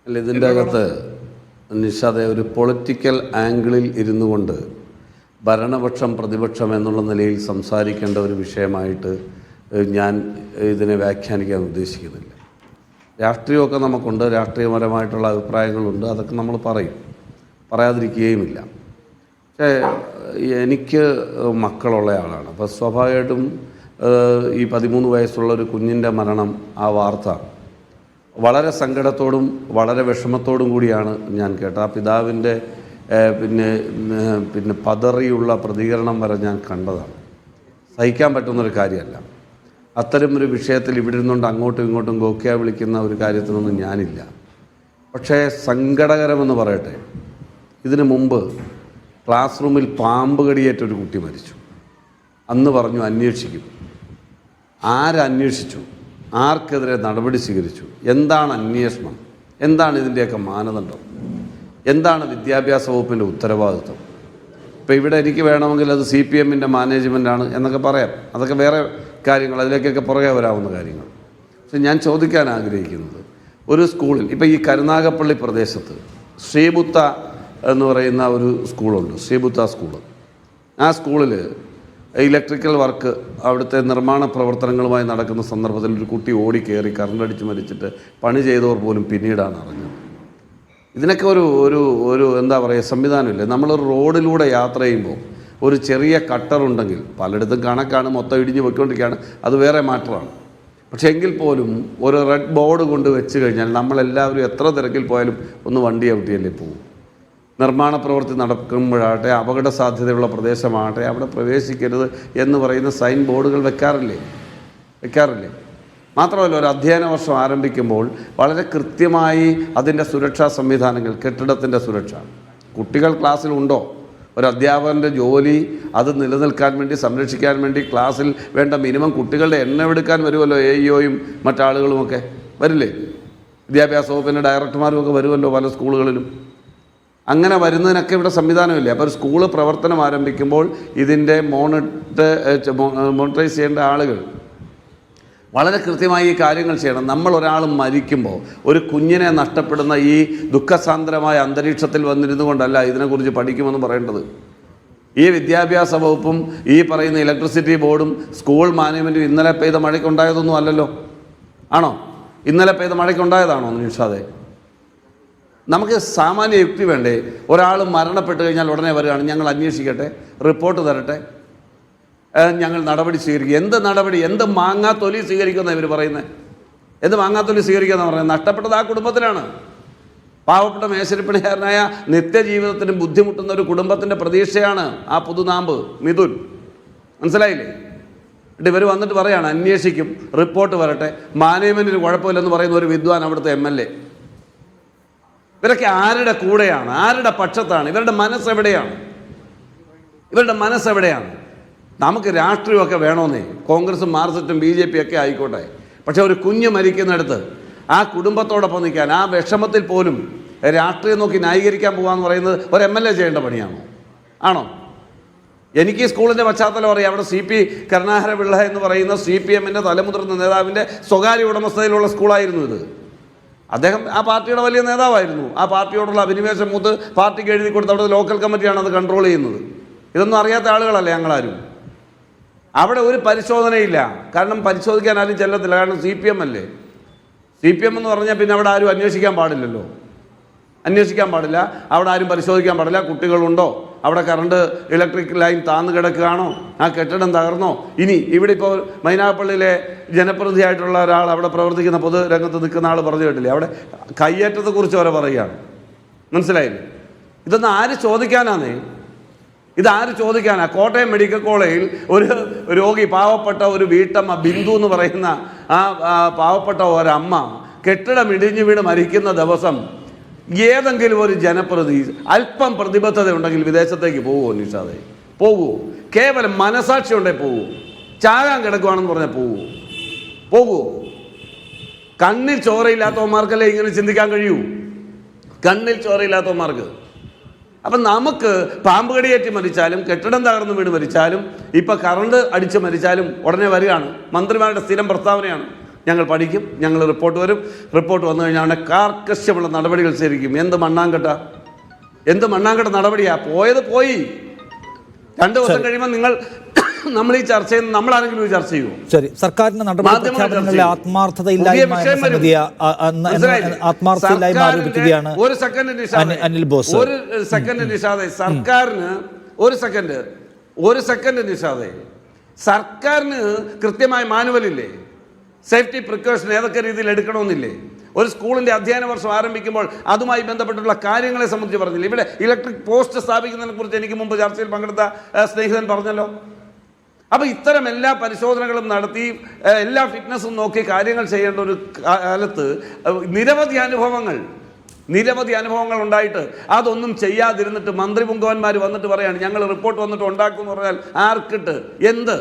അല്ല, ഇതിൻ്റെ അകത്ത് നിഷാദെ ഒരു പൊളിറ്റിക്കൽ ആംഗിളിൽ ഇരുന്നു കൊണ്ട് ഭരണപക്ഷം പ്രതിപക്ഷം എന്നുള്ള നിലയിൽ സംസാരിക്കേണ്ട ഒരു വിഷയമായിട്ട് ഞാൻ ഇതിനെ വ്യാഖ്യാനിക്കാൻ ഉദ്ദേശിക്കുന്നില്ല. രാഷ്ട്രീയമൊക്കെ നമുക്കുണ്ട്, രാഷ്ട്രീയപരമായിട്ടുള്ള അഭിപ്രായങ്ങളുണ്ട്, അതൊക്കെ നമ്മൾ പറയും, പറയാതിരിക്കുകയുമില്ല. പക്ഷേ എനിക്ക് മക്കളുള്ള ആളാണ്. അപ്പോൾ സ്വാഭാവികമായിട്ടും ഈ 13 വയസ്സുള്ള ഒരു കുഞ്ഞിൻ്റെ മരണം, ആ വാർത്ത വളരെ സങ്കടത്തോടും വളരെ വിഷമത്തോടും കൂടിയാണ് ഞാൻ കേട്ടത്. ആ പിതാവിൻ്റെ പിന്നെ പതറിയുള്ള പ്രതികരണം വരെ ഞാൻ കണ്ടതാണ്. സഹിക്കാൻ പറ്റുന്നൊരു കാര്യമല്ല. അത്തരമൊരു വിഷയത്തിൽ ഇവിടെ ഇരുന്നുകൊണ്ട് അങ്ങോട്ടും ഇങ്ങോട്ടും ഗോക്കിയ വിളിക്കുന്ന ഒരു കാര്യത്തിനൊന്നും ഞാനില്ല. പക്ഷേ സങ്കടകരമെന്ന് പറയട്ടെ, ഇതിനു മുമ്പ് ക്ലാസ് റൂമിൽ പാമ്പ് കടിയേറ്റൊരു കുട്ടി മരിച്ചു. അന്ന് പറഞ്ഞു അന്വേഷിക്കും. ആരന്വേഷിച്ചു? ആർക്കെതിരെ നടപടി സ്വീകരിച്ചു? എന്താണ് അന്വേഷണം? എന്താണ് ഇതിൻ്റെയൊക്കെ മാനദണ്ഡം? എന്താണ് വിദ്യാഭ്യാസ വകുപ്പിൻ്റെ ഉത്തരവാദിത്വം? ഇപ്പോൾ ഇവിടെ എനിക്ക് വേണമെങ്കിൽ അത് CPM-ൻ്റെ മാനേജ്മെൻറ്റാണ് എന്നൊക്കെ പറയാം. അതൊക്കെ വേറെ കാര്യങ്ങൾ, അതിലേക്കൊക്കെ പുറകെ വരാവുന്ന കാര്യങ്ങൾ. പക്ഷെ ഞാൻ ചോദിക്കാൻ ആഗ്രഹിക്കുന്നത്, ഒരു സ്കൂളിൽ ഇപ്പോൾ ഈ കരുനാഗപ്പള്ളി പ്രദേശത്ത് ശ്രീബുത്ത എന്ന് പറയുന്ന ഒരു സ്കൂളുണ്ട്, ശ്രീബുത്ത സ്കൂള്. ആ സ്കൂളിൽ ഇലക്ട്രിക്കൽ വർക്ക്, അവിടുത്തെ നിർമ്മാണ പ്രവർത്തനങ്ങളുമായി നടക്കുന്ന സന്ദർഭത്തിൽ ഒരു കുട്ടി ഓടി കയറി കറണ്ടടിച്ച് മരിച്ചിട്ട് പണി ചെയ്തവർ പോലും പിന്നീടാണ് അറിഞ്ഞത്. ഇതിനൊക്കെ ഒരു എന്താ പറയുക, സംവിധാനമില്ലേ? നമ്മളൊരു റോഡിലൂടെ യാത്ര ചെയ്യുമ്പോൾ ഒരു ചെറിയ കട്ടറുണ്ടെങ്കിൽ, പലയിടത്തും കണക്കാണ്, മൊത്തം ഇടിഞ്ഞ് വെക്കൊണ്ടിരിക്കുകയാണ്, അത് വേറെ മാറ്ററാണ്. പക്ഷേ എങ്കിൽ പോലും ഒരു റെഡ് ബോർഡ് കൊണ്ട് വെച്ച് കഴിഞ്ഞാൽ നമ്മളെല്ലാവരും എത്ര തിരക്കിൽ പോയാലും ഒന്ന് വണ്ടി ഔട്ടിയല്ലേ പോകും. നിർമ്മാണ പ്രവൃത്തി നടക്കുമ്പോഴാകട്ടെ, അപകട സാധ്യതയുള്ള പ്രദേശമാകട്ടെ, അവിടെ പ്രവേശിക്കരുത് എന്ന് പറയുന്ന സൈൻ ബോർഡുകൾ വെക്കാറില്ലേ? മാത്രമല്ല, ഒരു അധ്യയന വർഷം ആരംഭിക്കുമ്പോൾ വളരെ കൃത്യമായി അതിൻ്റെ സുരക്ഷാ സംവിധാനങ്ങൾ, കെട്ടിടത്തിൻ്റെ സുരക്ഷ, കുട്ടികൾ ക്ലാസ്സിലുണ്ടോ, ഒരു അധ്യാപകൻ്റെ ജോലി അത് നിലനിൽക്കാൻ വേണ്ടി, സംരക്ഷിക്കാൻ വേണ്ടി ക്ലാസ്സിൽ വേണ്ട മിനിമം കുട്ടികളുടെ എണ്ണം എടുക്കാൻ വരുമല്ലോ. AEOയും മറ്റാളുകളുമൊക്കെ വരില്ലേ? വിദ്യാഭ്യാസ വകുപ്പിൻ്റെ ഡയറക്ടർമാരുമൊക്കെ വരുമല്ലോ പല സ്കൂളുകളിലും. അങ്ങനെ വരുന്നതിനൊക്കെ ഇവിടെ സംവിധാനമില്ലേ? അപ്പോൾ ഒരു സ്കൂള് പ്രവർത്തനം ആരംഭിക്കുമ്പോൾ ഇതിൻ്റെ മോണിറ്ററൈസ് ചെയ്യേണ്ട ആളുകൾ വളരെ കൃത്യമായി ഈ കാര്യങ്ങൾ ചെയ്യണം. നമ്മൾ ഒരാൾ മരിക്കുമ്പോൾ, ഒരു കുഞ്ഞിനെ നഷ്ടപ്പെടുന്ന ഈ ദുഃഖസാന്ദ്രമായ അന്തരീക്ഷത്തിൽ വന്നിരുന്നു കൊണ്ടല്ല ഇതിനെക്കുറിച്ച് പഠിക്കുമെന്ന് പറയേണ്ടത്. ഈ വിദ്യാഭ്യാസ വകുപ്പും ഈ പറയുന്ന ഇലക്ട്രിസിറ്റി ബോർഡും സ്കൂൾ മാനേജ്മെൻറ്റും ഇന്നലെ പെയ്ത മഴയ്ക്കുണ്ടായതൊന്നും അല്ലല്ലോ. ആണോ? ഇന്നലെ പെയ്ത മഴയ്ക്കുണ്ടായതാണോ നിഷാദേ? നമുക്ക് സാമാന്യ യുക്തി വേണ്ടേ? ഒരാൾ മരണപ്പെട്ട് കഴിഞ്ഞാൽ ഉടനെ വരികയാണ്, ഞങ്ങൾ അന്വേഷിക്കട്ടെ, റിപ്പോർട്ട് തരട്ടെ, ഞങ്ങൾ നടപടി സ്വീകരിക്കും. എന്ത് നടപടി? എന്ത് മാങ്ങാത്തൊലി സ്വീകരിക്കുന്ന ഇവർ പറയുന്നത്? എന്ത് മാങ്ങാത്തൊലി സ്വീകരിക്കുക പറയുന്നത്? നഷ്ടപ്പെട്ടത് ആ കുടുംബത്തിനാണ്. പാവപ്പെട്ട മേശരിപ്പണിക്കാരനായ നിത്യജീവിതത്തിന് ബുദ്ധിമുട്ടുന്ന ഒരു കുടുംബത്തിൻ്റെ പ്രതീക്ഷയാണ് ആ പുതുനാമ്പ് മിഥുൻ. മനസ്സിലായില്ലേ? എന്നിട്ട് ഇവർ വന്നിട്ട് പറയാണ് അന്വേഷിക്കും, റിപ്പോർട്ട് വരട്ടെ, മാനേജ്മെൻറ്റിന് കുഴപ്പമില്ലെന്ന് പറയുന്ന ഒരു വിദ്വാൻ, അവിടുത്തെ MLA. ഇവരൊക്കെ ആരുടെ കൂടെയാണ്? ആരുടെ പക്ഷത്താണ്? ഇവരുടെ മനസ്സെവിടെയാണ്? നമുക്ക് രാഷ്ട്രീയമൊക്കെ വേണമെന്നേ, കോൺഗ്രസും മാർക്സിസ്റ്റും BJP ഒക്കെ ആയിക്കോട്ടെ. പക്ഷെ ഒരു കുഞ്ഞ് മരിക്കുന്നിടത്ത് ആ കുടുംബത്തോടൊപ്പം നിൽക്കാൻ, ആ വിഷമത്തിൽ പോലും രാഷ്ട്രീയം നോക്കി ന്യായീകരിക്കാൻ പോകാമെന്ന് പറയുന്നത് ഒരു MLA ചെയ്യേണ്ട പണിയാണോ? ആണോ? എനിക്ക് ഈ സ്കൂളിൻ്റെ പശ്ചാത്തലം അറിയാം. അവിടെ CP കരുണാകരപിള്ള എന്ന് പറയുന്ന CPM-ൻ്റെ തലമുതിർന്ന നേതാവിൻ്റെ സ്വകാര്യ ഉടമസ്ഥതയിലുള്ള സ്കൂളായിരുന്നു ഇത്. അദ്ദേഹം ആ പാർട്ടിയുടെ വലിയ നേതാവായിരുന്നു. ആ പാർട്ടിയോടുള്ള അഭിനിവേശം മൂത്ത് പാർട്ടിക്ക് എഴുതി കൊടുത്ത് അവിടുത്തെ ലോക്കൽ കമ്മിറ്റിയാണ് അത് കൺട്രോൾ ചെയ്യുന്നത്. ഇതൊന്നും അറിയാത്ത ആളുകളല്ലേ ഞങ്ങളാരും. അവിടെ ഒരു പരിശോധനയില്ല. കാരണം പരിശോധിക്കാൻ ആരും ചെല്ലത്തില്ല. കാരണം CPM അല്ലേ. CPM എന്ന് പറഞ്ഞാൽ പിന്നെ അവിടെ ആരും അന്വേഷിക്കാൻ പാടില്ലല്ലോ. അവിടെ ആരും പരിശോധിക്കാൻ പാടില്ല. കുട്ടികളുണ്ടോ, അവിടെ കറണ്ട് ഇലക്ട്രിക് ലൈൻ താന്നു കിടക്കുകയാണോ, ആ കെട്ടിടം തകർന്നോ? ഇനി ഇവിടെ ഇപ്പോൾ മൈനാഗപ്പള്ളിയിലെ ജനപ്രതിനിധിയായിട്ടുള്ള ഒരാൾ, അവിടെ പ്രവർത്തിക്കുന്ന പൊതുരംഗത്ത് നിൽക്കുന്ന ആൾ പറഞ്ഞു കേട്ടില്ലേ, അവിടെ കയ്യേറ്റത്തെക്കുറിച്ച് വരെ പറയുകയാണ്. മനസ്സിലായില്ലേ? ഇതൊന്നും ആര് ചോദിക്കാനാന്നേ? ഇതാര് ചോദിക്കാനാ? കോട്ടയം മെഡിക്കൽ കോളേജിൽ ഒരു രോഗി, പാവപ്പെട്ട ഒരു വീട്ടമ്മ ബിന്ദു എന്ന് പറയുന്ന ആ പാവപ്പെട്ട ഒരമ്മ കെട്ടിടം ഇടിഞ്ഞു വീണ് മരിക്കുന്ന ദിവസം ഏതെങ്കിലും ഒരു ജനപ്രതിനിധി അല്പം പ്രതിബദ്ധത ഉണ്ടെങ്കിൽ വിദേശത്തേക്ക് പോകുമോ നിഷാദേ? പോകുമോ? കേവലം മനസാക്ഷി ഉണ്ടേ പോകുമോ? ചാകാൻ കിടക്കുവാണെന്ന് പറഞ്ഞാൽ പോകുമോ? കണ്ണിൽ ചോരയില്ലാത്തവന്മാർക്കല്ലേ ഇങ്ങനെ ചിന്തിക്കാൻ കഴിയൂ? കണ്ണിൽ ചോരയില്ലാത്തവന്മാർക്ക്. അപ്പം നമുക്ക് പാമ്പ് കടിയേറ്റ് മരിച്ചാലും, കെട്ടിടം തകർന്ന് വീണ് മരിച്ചാലും, ഇപ്പം കറണ്ട് അടിച്ച് മരിച്ചാലും ഉടനെ വരികയാണ്. മന്ത്രിമാരുടെ സ്ഥിരം പ്രസ്താവനയാണ്, ഞങ്ങൾ പഠിക്കും, ഞങ്ങൾ റിപ്പോർട്ട് വരും, റിപ്പോർട്ട് വന്നു കഴിഞ്ഞാൽ അവനെ കാർക്കശ്യമുള്ള നടപടികൾ സ്വീകരിക്കും. എന്ത് മണ്ണാങ്കട്ട നടപടിയാ? പോയത് പോയി. 2 ദിവസം കഴിയുമ്പോൾ നമ്മൾ ഈ ചർച്ച ചെയ്യുന്ന നമ്മളാരെങ്കിലും ഒരു ചർച്ച ചെയ്യുമോ? ശരി, സർക്കാരിന്റെ നടപടികളിലെ ആത്മാർത്ഥതയില്ലായ്മ ആരോപിക്കുകയാണ് ഒരു സെക്കൻഡ് അനിൽ ബോസ്. ഒരു സെക്കൻഡ് നിഷാദെ, സർക്കാരിന് സർക്കാരിന് കൃത്യമായ മാനുവലില്ലേ? സേഫ്റ്റി പ്രിക്കോഷൻ ഏതൊക്കെ രീതിയിൽ എടുക്കണമെന്നില്ലേ? ഒരു സ്കൂളിൻ്റെ അധ്യയന വർഷം ആരംഭിക്കുമ്പോൾ അതുമായി ബന്ധപ്പെട്ടുള്ള കാര്യങ്ങളെ സംബന്ധിച്ച് പറഞ്ഞില്ല. ഇവിടെ ഇലക്ട്രിക് പോസ്റ്റ് സ്ഥാപിക്കുന്നതിനെ കുറിച്ച് എനിക്ക് മുമ്പ് ചർച്ചയിൽ പങ്കെടുത്ത സ്നേഹിതൻ പറഞ്ഞല്ലോ. അപ്പോൾ ഇത്തരം എല്ലാ പരിശോധനകളും നടത്തി എല്ലാ ഫിറ്റ്നസും നോക്കി കാര്യങ്ങൾ ചെയ്യേണ്ട ഒരു കാലത്ത് നിരവധി അനുഭവങ്ങൾ ഉണ്ടായിട്ട് അതൊന്നും ചെയ്യാതിരുന്നിട്ട് മന്ത്രി പുങ്കവന്മാർ വന്നിട്ട് പറയാണ് ഞങ്ങൾ റിപ്പോർട്ട് വന്നിട്ട് ഉണ്ടാക്കും എന്ന് പറഞ്ഞാൽ ആർക്കിട്ട് എന്ത്?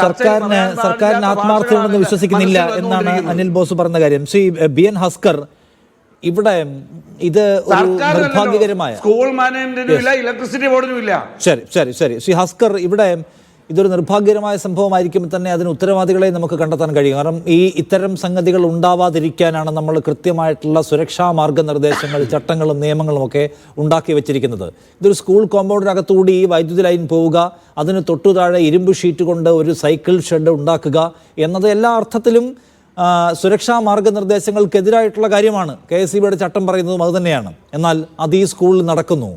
സർക്കാരിന് ആത്മാർത്ഥതയുണ്ടെന്ന് വിശ്വസിക്കുന്നില്ല എന്നാണ് അനിൽ ബോസ് പറഞ്ഞ കാര്യം. ശ്രീ BN ഹസ്കർ, ഇവിടെ ഇത് നിർഭാഗ്യകരമായ സ്കൂൾ മാനേജ്മെന്റിനും ഇല്ല, ഇലക്ട്രിസിറ്റി ബോർഡിനും ഇല്ല. ശരി ശ്രീ ഹസ്കർ, ഇവിടെ ഇതൊരു നിർഭാഗ്യകരമായ സംഭവമായിരിക്കുമ്പോൾ തന്നെ അതിന് ഉത്തരവാദികളെ നമുക്ക് കണ്ടെത്താൻ കഴിയും. കാരണം ഇത്തരം സംഗതികൾ ഉണ്ടാവാതിരിക്കാനാണ് നമ്മൾ കൃത്യമായിട്ടുള്ള സുരക്ഷാ മാർഗനിർദ്ദേശങ്ങൾ, ചട്ടങ്ങളും നിയമങ്ങളും ഒക്കെ ഉണ്ടാക്കി വെച്ചിരിക്കുന്നത്. ഇതൊരു സ്കൂൾ കോമ്പൗണ്ടിനകത്തുകൂടി ഈ വൈദ്യുതി ലൈൻ പോവുക, അതിന് തൊട്ടു താഴെ ഇരുമ്പ് ഷീറ്റ് കൊണ്ട് ഒരു സൈക്കിൾ ഷെഡ് ഉണ്ടാക്കുക എന്നത് എല്ലാ അർത്ഥത്തിലും സുരക്ഷാ മാർഗനിർദ്ദേശങ്ങൾക്കെതിരായിട്ടുള്ള കാര്യമാണ്. KSEBയുടെ ചട്ടം പറയുന്നതും അതുതന്നെയാണ്. എന്നാൽ അത് ഈ സ്കൂളിൽ നടക്കുന്നു.